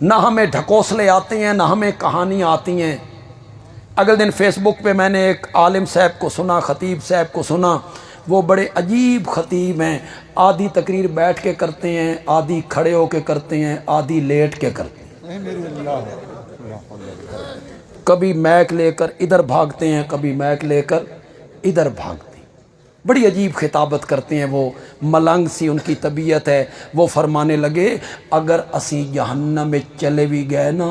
نہ ہمیں ڈھکوسلے آتے ہیں نہ ہمیں کہانیاں آتی ہیں۔ اگلے دن فیس بک پہ میں نے ایک عالم صاحب کو سنا، خطیب صاحب کو سنا، وہ بڑے عجیب خطیب ہیں، آدھی تقریر بیٹھ کے کرتے ہیں، آدھی کھڑے ہو کے کرتے ہیں، آدھی لیٹ کے کرتے ہیں، کبھی میک لے کر ادھر بھاگتے ہیں، کبھی میک لے کر ادھر بھاگتے ہیں، بڑی عجیب خطابت کرتے ہیں، وہ ملنگ سی ان کی طبیعت ہے۔ وہ فرمانے لگے اگر اسی جہنم میں چلے بھی گئے نا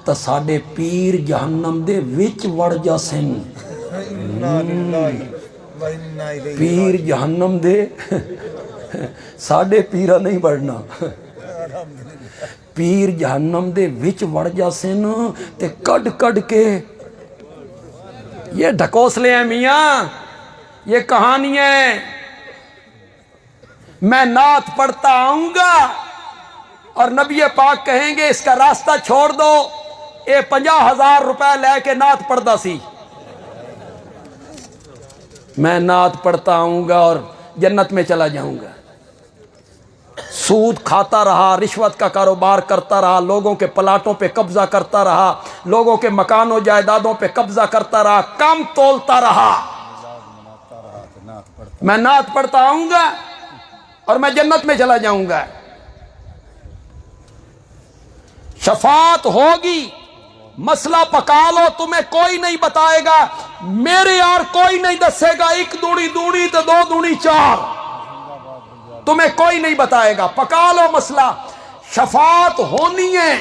تو ساڈے پیر جہنم دے وچ وڑ جاسن، پیر جہنم دے ساڈے پیرا نہیں بڑھنا، پیر جہنم دے وچ وڑ جاسن تے کڈ کڈ کے۔ یہ ڈھکوسلے ہیں میاں، یہ کہانی ہے۔ میں نعت پڑھتا آؤں گا اور نبی پاک کہیں گے اس کا راستہ چھوڑ دو، اے 50,000 روپے لے کے نعت پڑھتا سی۔ میں نعت پڑھتا آؤں گا اور جنت میں چلا جاؤں گا۔ سود کھاتا رہا، رشوت کا کاروبار کرتا رہا، لوگوں کے پلاٹوں پہ قبضہ کرتا رہا، لوگوں کے مکانوں جائیدادوں پہ قبضہ کرتا رہا، کم تولتا رہا۔ میں نعت پڑھتا آؤں گا اور میں جنت میں چلا جاؤں گا۔ شفاعت ہوگی، مسئلہ پکا لو، تمہیں کوئی نہیں بتائے گا، میرے یار کوئی نہیں دسے گا، 1 دوڑی دوڑی تو 2 دوڑی 4، تمہیں کوئی نہیں بتائے گا، پکا لو مسئلہ۔ شفاعت ہونی ہے،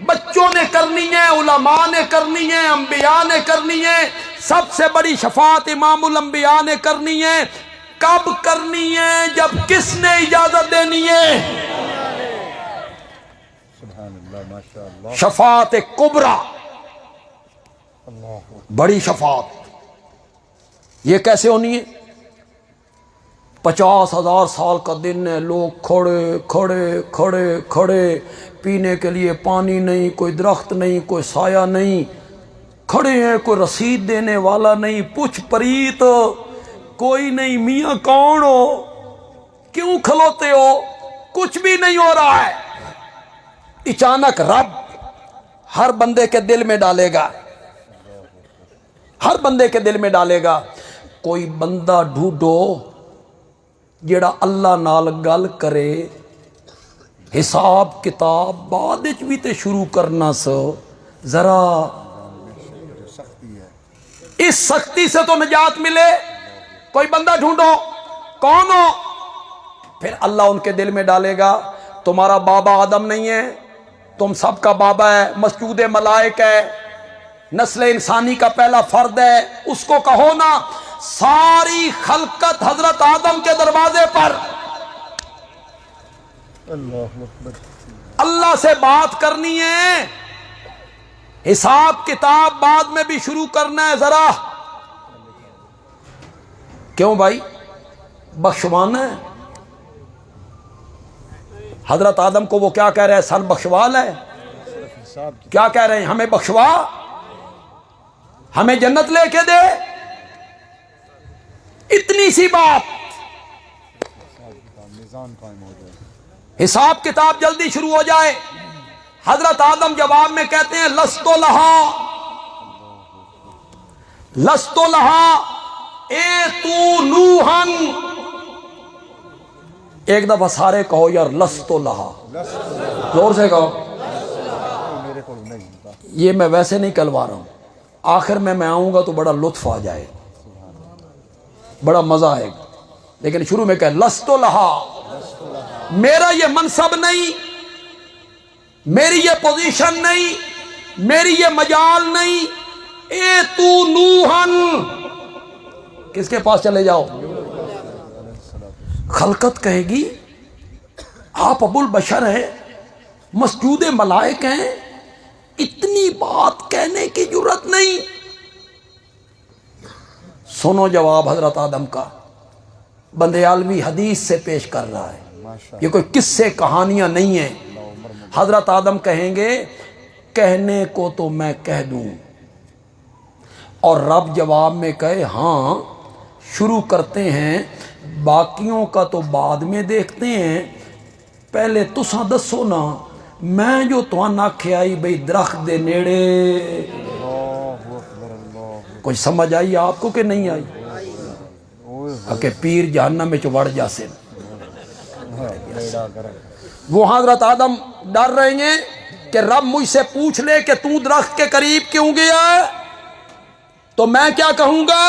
بچوں نے کرنی ہے، علماء نے کرنی ہے، انبیاء نے کرنی ہے۔ سب سے بڑی شفاعت امام الانبیاء نے کرنی ہے۔ کب کرنی ہے؟ جب کس نے اجازت دینی ہے؟ شفاعت کبریٰ، بڑی شفاعت۔ یہ کیسے ہونی ہے؟ 50,000 سال کا دن ہے، لوگ کھڑے کھڑے کھڑے کھڑے، پینے کے لیے پانی نہیں، کوئی درخت نہیں، کوئی سایہ نہیں، کھڑے ہیں، کوئی رسید دینے والا نہیں، پوچھ پریت کوئی نہیں، میاں کون ہو، کیوں کھلوتے ہو، کچھ بھی نہیں ہو رہا ہے۔ اچانک رب ہر بندے کے دل میں ڈالے گا، ہر بندے کے دل میں ڈالے گا، کوئی بندہ ڈھونڈو جیڑا اللہ نال گل کرے، حساب کتاب بعد وچ بھی تے شروع کرنا سو، ذرا اس سختی سے تو نجات ملے۔ کوئی بندہ ڈھونڈو، کون ہو؟ پھر اللہ ان کے دل میں ڈالے گا تمہارا بابا آدم نہیں ہے، تم سب کا بابا ہے، مسجود ملائک ہے، نسل انسانی کا پہلا فرد ہے، اس کو کہو نا ساری خلقت حضرت آدم کے دروازے پر اللہ سے بات کرنی ہے، حساب کتاب بعد میں بھی شروع کرنا ہے۔ ذرا کیوں بھائی؟ بخشوانا ہے۔ حضرت آدم کو وہ کیا کہہ رہے ہیں؟ سن بخشوال ہے، کیا کہہ رہے ہیں؟ ہمیں بخشوا، ہمیں جنت لے کے دے، اتنی سی بات، حساب کتاب جلدی شروع ہو جائے۔ حضرت آدم جواب میں کہتے ہیں لست لہا، لست لہا اے تو نوحن۔ ایک دفعہ سارے کہو یار لست لہا، زور سے کہو۔ یہ میں ویسے نہیں کلوا رہا ہوں، آخر میں آؤں گا تو بڑا لطف آ جائے، بڑا مزہ آئے گا، لیکن شروع میں کہ لست لہا، میرا یہ منصب نہیں، میری یہ پوزیشن نہیں، میری یہ مجال نہیں، اے تو نوحن، کس کے پاس چلے جاؤ؟ خلقت کہے گی آپ ابو البشر ہیں، مسجود ملائک ہیں، اتنی بات کہنے کی جرت نہیں۔ سنو جواب حضرت آدم کا، بندے عالمی حدیث سے پیش کر رہا ہے، یہ کوئی قصے کہانیاں نہیں ہیں۔ حضرت آدم کہیں گے کہنے کو تو میں کہہ دوں، اور رب جواب میں کہے ہاں شروع کرتے ہیں، باقیوں کا تو بعد میں دیکھتے ہیں، پہلے تساں دسو نا میں جو توان آکھے آئی بھئی درخت دے نیڑے، کوئی سمجھ آئی آپ کو کہ نہیں آئی؟ کہ پیر جہنم میں چوڑ جاسے، وہ حضرت آدم ڈر رہے ہیں کہ رب مجھ سے پوچھ لے کہ تو درخت کے قریب کیوں گیا تو میں کیا کہوں گا؟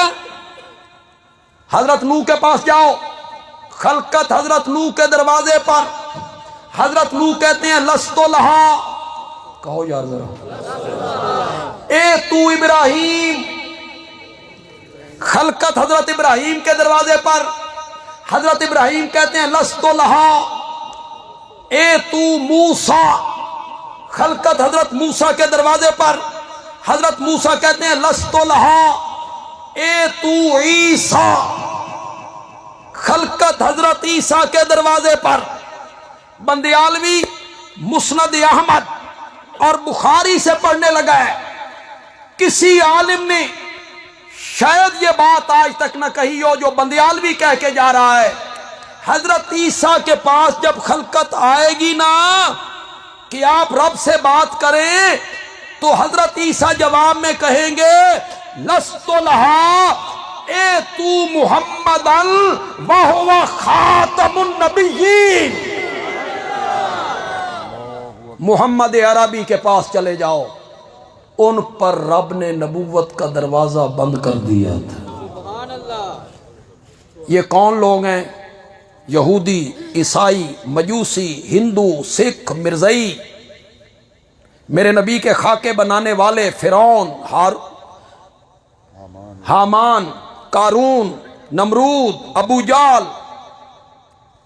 حضرت نوح کے پاس جاؤ، خلقت حضرت نوح کے دروازے پر، حضرت نوح کہتے ہیں لستو لہا، کہو یار ذرا، اے تو ابراہیم، خلقت حضرت ابراہیم کے دروازے پر، حضرت ابراہیم کہتے ہیں لستو لہا، اے تو موسیٰ، خلقت حضرت موسیٰ کے دروازے پر، حضرت موسیٰ کہتے ہیں لستو لہا، اے تو عیسیٰ، خلقت حضرت عیسیٰ کے دروازے پر۔ بندیالوی مسند احمد اور بخاری سے پڑھنے لگا ہے، کسی عالم نے شاید یہ بات آج تک نہ کہی ہو جو بندیالوی کہہ کے جا رہا ہے۔ حضرت عیسیٰ کے پاس جب خلقت آئے گی نا کہ آپ رب سے بات کریں تو حضرت عیسیٰ جواب میں کہیں گے لست لہا، اے تو محمدن وہو خاتم النبیین، محمد عربی کے پاس چلے جاؤ، ان پر رب نے نبوت کا دروازہ بند کر دیا تھا۔ یہ کون لوگ ہیں؟ یہودی، عیسائی، مجوسی، ہندو، سکھ، مرزائی، میرے نبی کے خاکے بنانے والے فرعون، حامان، قارون، نمرود، ابو جال،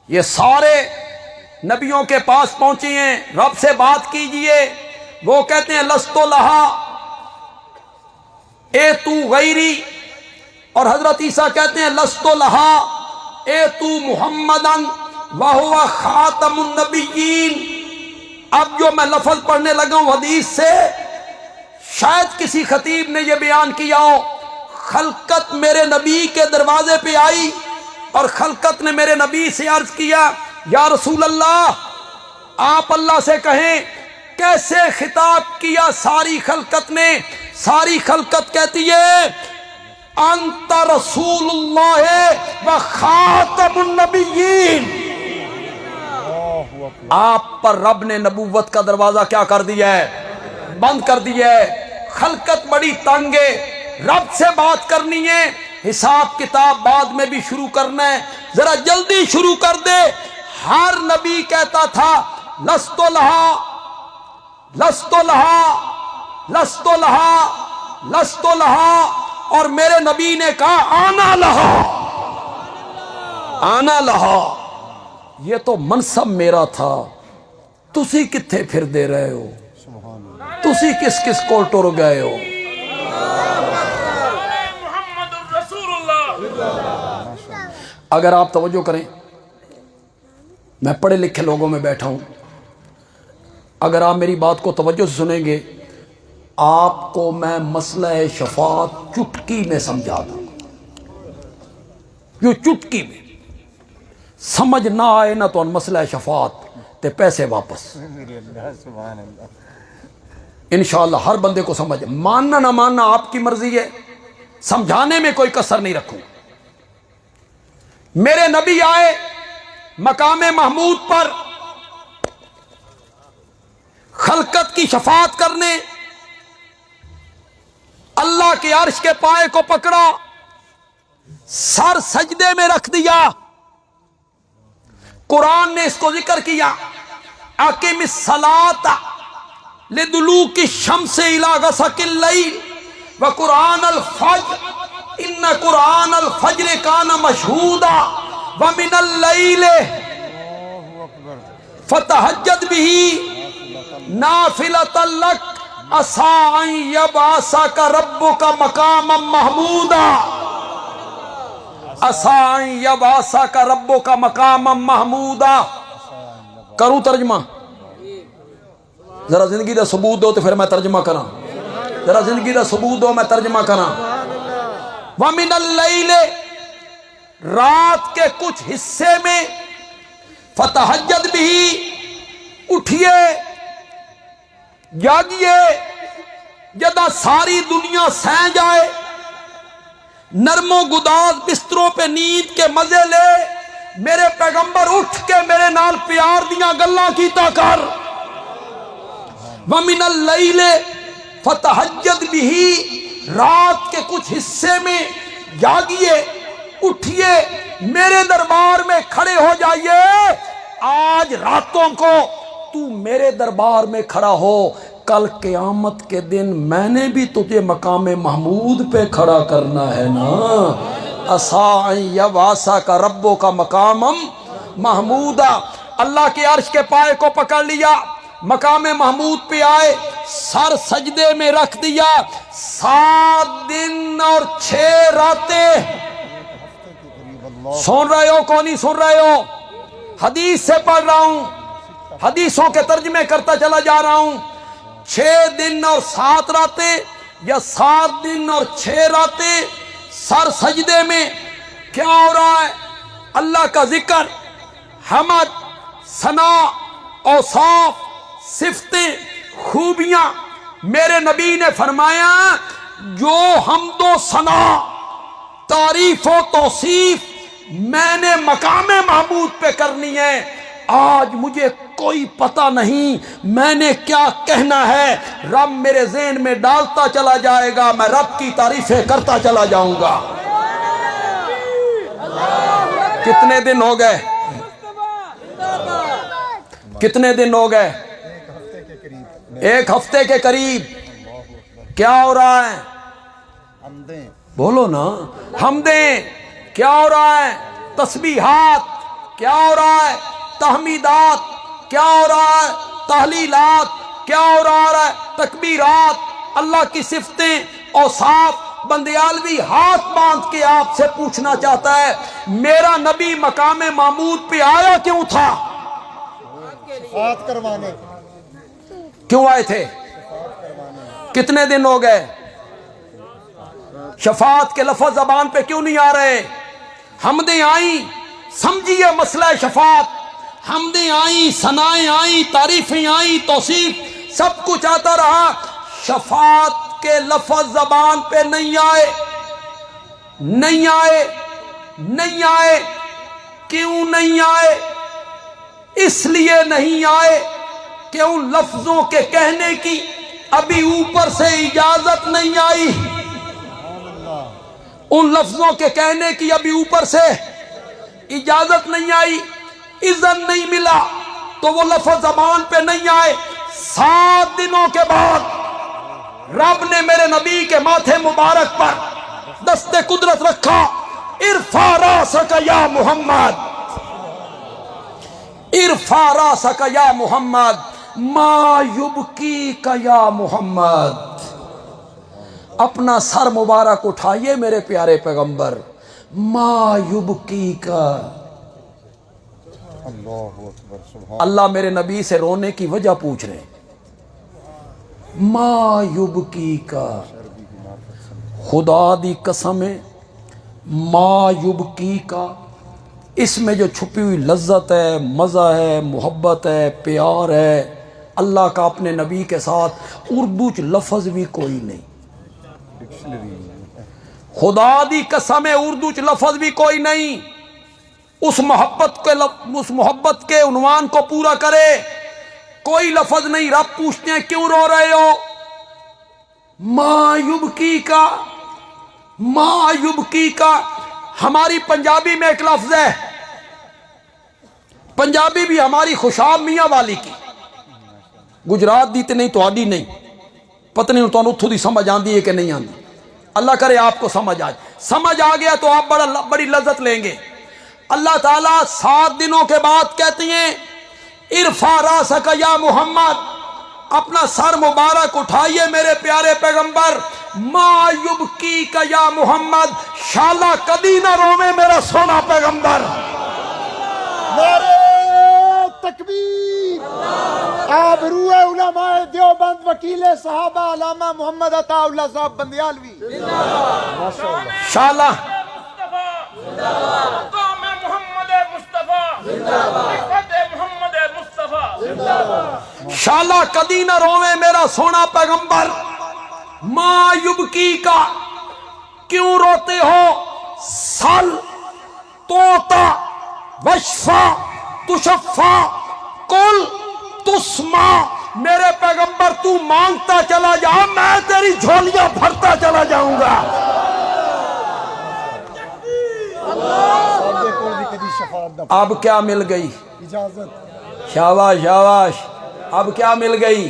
یہ سارے نبیوں کے پاس پہنچے ہیں، رب سے بات کیجئے، وہ کہتے ہیں لستو لہا، اے تو غیری، اور حضرت عیسیٰ کہتے ہیں لستو لہا، اے تو محمدن وہو خاتم النبیین۔ اب جو میں لفظ پڑھنے لگا ہوں حدیث سے، شاید کسی خطیب نے یہ بیان کیا ہو، خلقت میرے نبی کے دروازے پہ آئی اور خلقت نے میرے نبی سے عرض کیا یا رسول اللہ، آپ اللہ سے کہیں کیسے خطاب کیا ساری خلقت نے؟ ساری خلقت کہتی ہے انت رسول اللہ و خاتم النبیین، آپ پر رب نے نبوت کا دروازہ کیا کر دیا ہے؟ بند کر دیا ہے۔ خلقت بڑی تنگ ہے، رب سے بات کرنی ہے، حساب کتاب بعد میں بھی شروع کرنا ہے، ذرا جلدی شروع کر دے۔ ہر نبی کہتا تھا لستو لہا، لستو لہا، لستو لہا، لستو لہا، اور میرے نبی نے کہا آنا لہا، آنا لہا۔ یہ تو منصب میرا تھا، تسی کتھے پھر دے رہے ہو؟ تسی کس کس کو ٹر گئے ہو؟ اگر آپ توجہ کریں، میں پڑھے لکھے لوگوں میں بیٹھا ہوں، اگر آپ میری بات کو توجہ سے سنیں گے آپ کو میں مسئلہ شفاعت چٹکی میں سمجھا دوں، جو چٹکی میں سمجھ نہ آئے نہ تو ان مسئلہ شفاعت تے پیسے واپس، انشاءاللہ ہر بندے کو سمجھ، ماننا نہ ماننا آپ کی مرضی ہے، سمجھانے میں کوئی کسر نہیں رکھوں۔ میرے نبی آئے مقام محمود پر خلقت کی شفاعت کرنے، اللہ کے عرش کے پائے کو پکڑا، سر سجدے میں رکھ دیا، قرآن نے اس کو ذکر کیا اقم الصلاۃ لدلوک الشمس الی غسق اللیل وقرآن الفجر ان قرآن الفجر کان مشہودا ومن اللیل فتہجد بہ نافلۃ لک عسیٰ ان یبعثک ربک مقاما محمودا، عسیٰ ان یبعثک ربک مقاما محمودا۔ کروں ترجمہ؟ ذرا زندگی دا ثبوت دو تو پھر میں ترجمہ کراں، ذرا زندگی دا ثبوت دو میں ترجمہ کراں۔ وَمِنَ اللَّيْلِ، رات کے کچھ حصے میں، فَتَحَجَّدْ بِهِ، اٹھئے جاگیے جدا ساری دنیا سہ جائے، نرم و گداز بستروں پہ نیند کے مزے لے، میرے پیغمبر اٹھ کے میرے نال پیار دیاں گلاں کیتا کر۔ وَمِنَ اللَّيْلِ فَتَہجد بِهِ، رات کے کچھ حصے میں جاگیے، اٹھیے، میرے دربار میں کھڑے ہو جائیے۔ آج راتوں کو تو میرے دربار میں کھڑا ہو، کل قیامت کے دن میں نے بھی تجھے مقام محمود پہ کھڑا کرنا ہے نا۔ عَسَىٰ أَن يَبْعَثَكَ رَبُّكَ مَقَامًا مَحْمُودًا۔ اللہ کے عرش کے پائے کو پکڑ لیا، مقام محمود پہ آئے، سر سجدے میں رکھ دیا، 7 دن اور 6 راتیں۔ سن رہے ہو کو نہیں سن رہے ہو؟ حدیث سے پڑھ رہا ہوں، حدیثوں کے ترجمے کرتا چلا جا رہا ہوں۔ 6 دن اور 7 راتیں یا 7 دن اور 6 راتیں سر سجدے میں کیا ہو رہا ہے؟ اللہ کا ذکر، حمد، ثنا، اوصاف، صفتیں، خوبیاں۔ میرے نبی نے فرمایا جو حمد و ثنا، تعریف و توصیف میں نے مقام محمود پہ کرنی ہے، آج مجھے کوئی پتہ نہیں میں نے کیا کہنا ہے، رب میرے ذہن میں ڈالتا چلا جائے گا، میں رب کی تعریفیں کرتا چلا جاؤں گا۔ کتنے دن ہو گئے؟ کتنے دن ہو گئے؟ 1 ہفتے کے قریب۔ کیا ہو رہا ہے؟ بولو نا، حمدیں۔ کیا ہو رہا ہے؟ تسبیحات۔ کیا ہو رہا ہے؟ تحمیدات۔ کیا ہو رہا ہے؟ تحلیلات۔ کیا ہو رہا ہے؟ تکبیرات۔ اللہ کی صفتیں، اوصاف۔ بندیالوی ہاتھ باندھ کے آپ سے پوچھنا چاہتا ہے میرا نبی مقام محمود پہ آیا کیوں تھا؟ شفاعت کروانے۔ کیوں آئے تھے؟ کتنے دن ہو گئے؟ شفاعت کے لفظ زبان پہ کیوں نہیں آ رہے؟ حمدیں آئیں، سمجھیے مسئلہ شفاعت۔ حمدیں آئیں، ثنائیں آئیں، تعریفیں آئیں، توصیف، سب کچھ آتا رہا، شفاعت کے لفظ زبان پہ نہیں آئے۔ نہیں آئے، نہیں آئے۔ کیوں نہیں آئے؟ اس لیے نہیں آئے کہ ان لفظوں کے کہنے کی ابھی اوپر سے اجازت نہیں آئی۔ ان لفظوں کے کہنے کی ابھی اوپر سے اجازت نہیں آئی، اذن نہیں ملا، تو وہ لفظ زبان پہ نہیں آئے۔ 7 دنوں کے بعد رب نے میرے نبی کے ماتھے مبارک پر دست قدرت رکھا، ارفع راسک یا محمد، ارفع راسک یا محمد، ما یبکیک یا محمد۔ اپنا سر مبارک اٹھائیے میرے پیارے پیغمبر، ما یبکیک۔ اللہ میرے نبی سے رونے کی وجہ پوچھ رہے ہیں، ما یبکیک۔ خدا دی قسم ہے، ما یبکیک، اس میں جو چھپی ہوئی لذت ہے، مزہ ہے، محبت ہے، پیار ہے اللہ کا اپنے نبی کے ساتھ، اردو چ لفظ بھی کوئی نہیں۔ خدا دی قسم ہے اردو چ لفظ بھی کوئی نہیں۔ اس محبت کے عنوان کو پورا کرے، کوئی لفظ نہیں۔ رب پوچھتے ہیں کیوں رو رہے ہو؟ ما یبکی کا، ما یبکی کا۔ ہماری پنجابی میں ایک لفظ ہے، پنجابی بھی ہماری خوشاب میاں والی کی، گجرات دی تے نہیں، تو آڈی نہیں، پتہ نہیں تو اتھو دی سمجھ آندی ہے کہ نہیں آندی، اللہ کرے آپ کو سمجھ آئے۔ سمجھ آ گیا تو آپ بڑی لذت لیں گے۔ اللہ تعالیٰ 7 دنوں کے بعد کہتے ہیں ارفع راسک یا محمد، اپنا سر مبارک اٹھائیے میرے پیارے پیغمبر، ما یبکیک یا محمد، شالا کدی نہ روے میرا سونا پیغمبر۔ نعرہ تکبیر۔ آبروئے علماء دیوبند، وکیل صحابہ علامہ محمد عطا اللہ صاحب بندیالوی، شالا مقام محمد مصطفیٰ، محمد مصطفیٰ، شالا کدی نہ روے میرا سونا پیغمبر، ما یبکی کا کیوں روتے ہو، سل توتا وشفا تشفا کل تسما، میرے پیغمبر تو مانگتا چلا جا، میں تیری جھولیاں بھرتا چلا جاؤں گا۔ اب کیا مل گئی؟ اجازت۔ شاباش شاباش، اب کیا مل گئی؟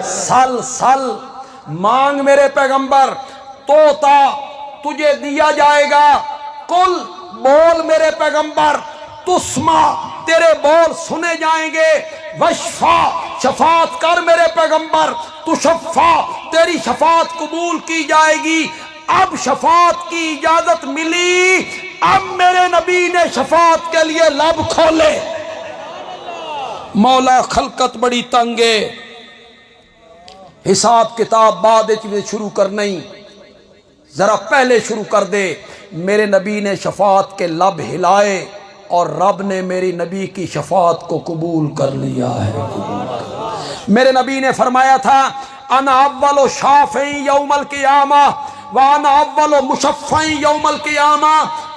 سل سل، مانگ میرے پیغمبر، توتا تجھے دیا جائے گا، کل بول میرے پیغمبر، تسما تیرے بول سنے جائیں گے، وشفا شفاعت کر میرے پیغمبر، تشفا تیری شفاعت قبول کی جائے گی۔ اب شفاعت کی اجازت ملی، اب میرے نبی نے شفاعت کے لیے لب کھولے۔ مولا خلقت بڑی تنگے، حساب کتاب بعد شروع کرنی، ذرا پہلے شروع کر دے۔ میرے نبی نے شفاعت کے لب ہلائے اور رب نے میری نبی کی شفاعت کو قبول کر لیا ہے۔ میرے نبی نے فرمایا تھا، انا اول شافع یوم القیامہ وانا اول مشفع یوم القیامہ،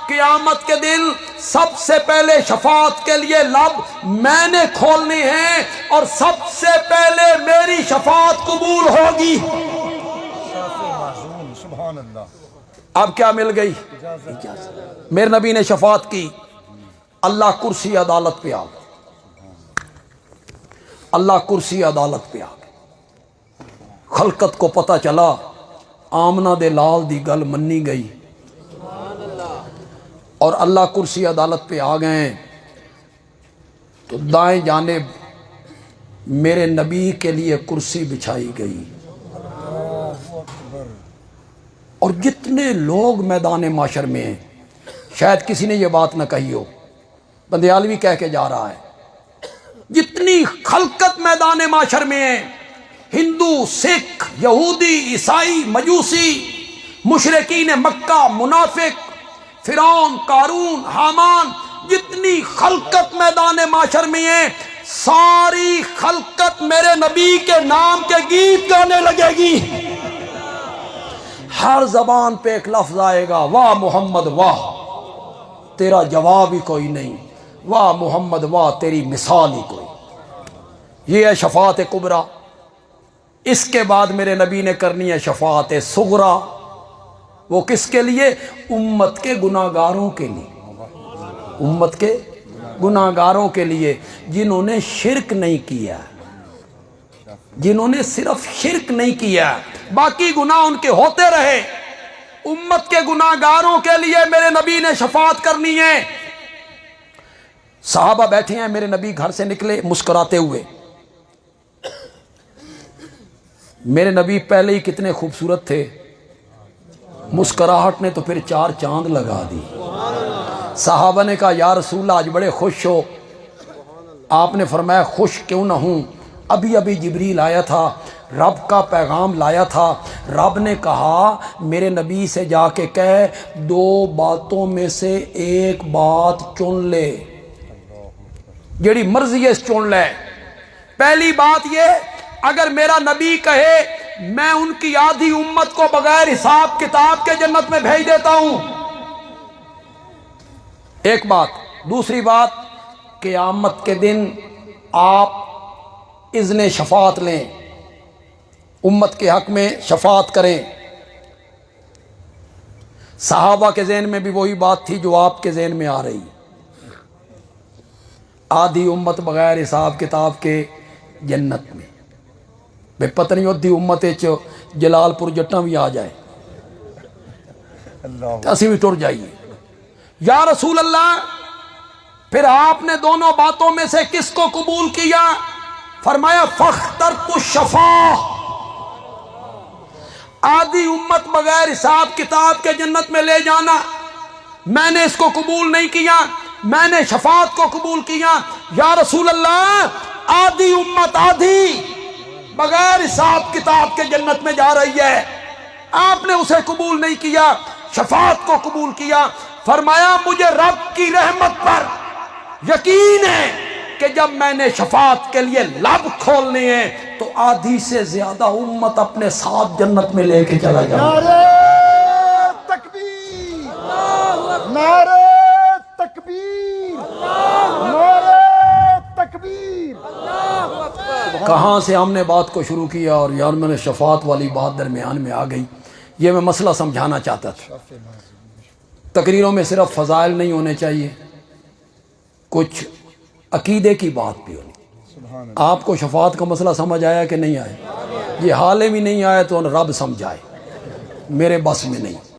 قیامت کے دن سب سے پہلے شفاعت کے لیے لب میں نے کھولنے ہیں اور سب سے پہلے میری شفاعت قبول ہوگی۔ سبحان اللہ۔ اب کیا مل گئی؟ میرے نبی نے شفاعت کی، اللہ کرسی عدالت پہ آ گئے، اللہ کرسی عدالت پہ آ گئے۔ خلقت کو پتہ چلا آمنہ دے لال دی گل منی گئی، اور اللہ کرسی عدالت پہ آ گئے تو دائیں جانب میرے نبی کے لیے کرسی بچھائی گئی، اور جتنے لوگ میدان معاشر میں ہیں، شاید کسی نے یہ بات نہ کہی ہو، بندیالوی کہہ کے جا رہا ہے، جتنی خلقت میدان معاشر میں ہے، ہندو، سکھ، یہودی، عیسائی، مجوسی، مشرکین مکہ، منافق، فرعون، قارون، حامان، جتنی خلقت میدان معاشر میں ہے، ساری خلقت میرے نبی کے نام کے گیت گانے لگے گی۔ ہر زبان پہ ایک لفظ آئے گا، واہ محمد واہ، تیرا جواب ہی کوئی نہیں، واہ محمد واہ، تیری مثال ہی کوئی۔ یہ ہے شفاعت کبریٰ۔ اس کے بعد میرے نبی نے کرنی ہے شفاعت صغریٰ۔ وہ کس کے لیے؟ امت کے گناہگاروں کے لیے، امت کے گناہگاروں کے لیے، جنہوں نے شرک نہیں کیا، جنہوں نے صرف شرک نہیں کیا، باقی گناہ ان کے ہوتے رہے، امت کے گناہگاروں کے لیے میرے نبی نے شفاعت کرنی ہے۔ صحابہ بیٹھے ہیں، میرے نبی گھر سے نکلے مسکراتے ہوئے۔ میرے نبی پہلے ہی کتنے خوبصورت تھے، مسکراہٹ نے تو پھر 4 چاند لگا دی۔ صحابہ نے کہا یا رسول اللہ آج بڑے خوش ہو۔ آپ نے فرمایا خوش کیوں نہ ہوں، ابھی ابھی جبریل آیا تھا، رب کا پیغام لایا تھا، رب نے کہا میرے نبی سے جا کے کہے 2 باتوں میں سے ایک بات چن لے، جیڑی مرضی ہے چن لے۔ پہلی بات یہ، اگر میرا نبی کہے میں ان کی آدھی امت کو بغیر حساب کتاب کے جنت میں بھیج دیتا ہوں، ایک بات۔ دوسری بات، قیامت کے دن آپ اذن شفاعت لیں، امت کے حق میں شفاعت کریں۔ صحابہ کے ذہن میں بھی وہی بات تھی جو آپ کے ذہن میں آ رہی، آدھی امت بغیر حساب کتاب کے جنت میں۔ بے پتہ نہیں ادھی امت جلال پور جٹاں بھی آ جائے، اسی بھی ٹر جائیے۔ یا رسول اللہ پھر آپ نے دونوں باتوں میں سے کس کو قبول کیا؟ فرمایا فاخترت الشفاعہ، آدھی امت بغیر حساب کتاب کے جنت میں لے جانا، میں نے اس کو قبول نہیں کیا، میں نے شفاعت کو قبول کیا۔ یا رسول اللہ آدھی امت آدھی بغیر حساب کتاب کے جنت میں جا رہی ہے، آپ نے اسے قبول نہیں کیا، شفاعت کو قبول کیا۔ فرمایا مجھے رب کی رحمت پر یقین ہے کہ جب میں نے شفاعت کے لیے لب کھولنے ہیں تو آدھی سے زیادہ امت اپنے ساتھ جنت میں لے کے چلا جائے. نعرہ تکبیر، نعرہ تکبیر، نعرہ تکبیر. کہاں سے ہم نے بات کو شروع کیا اور یار میں نے شفاعت والی بات درمیان میں آ گئی. یہ میں مسئلہ سمجھانا چاہتا تھا. تقریروں میں صرف فضائل نہیں ہونے چاہیے، کچھ عقیدے کی بات بھی ہونی. آپ کو شفاعت کا مسئلہ سمجھ آیا کہ نہیں آیا؟ یہ حال میں نہیں آیا تو رب سمجھائے، میرے بس میں نہیں.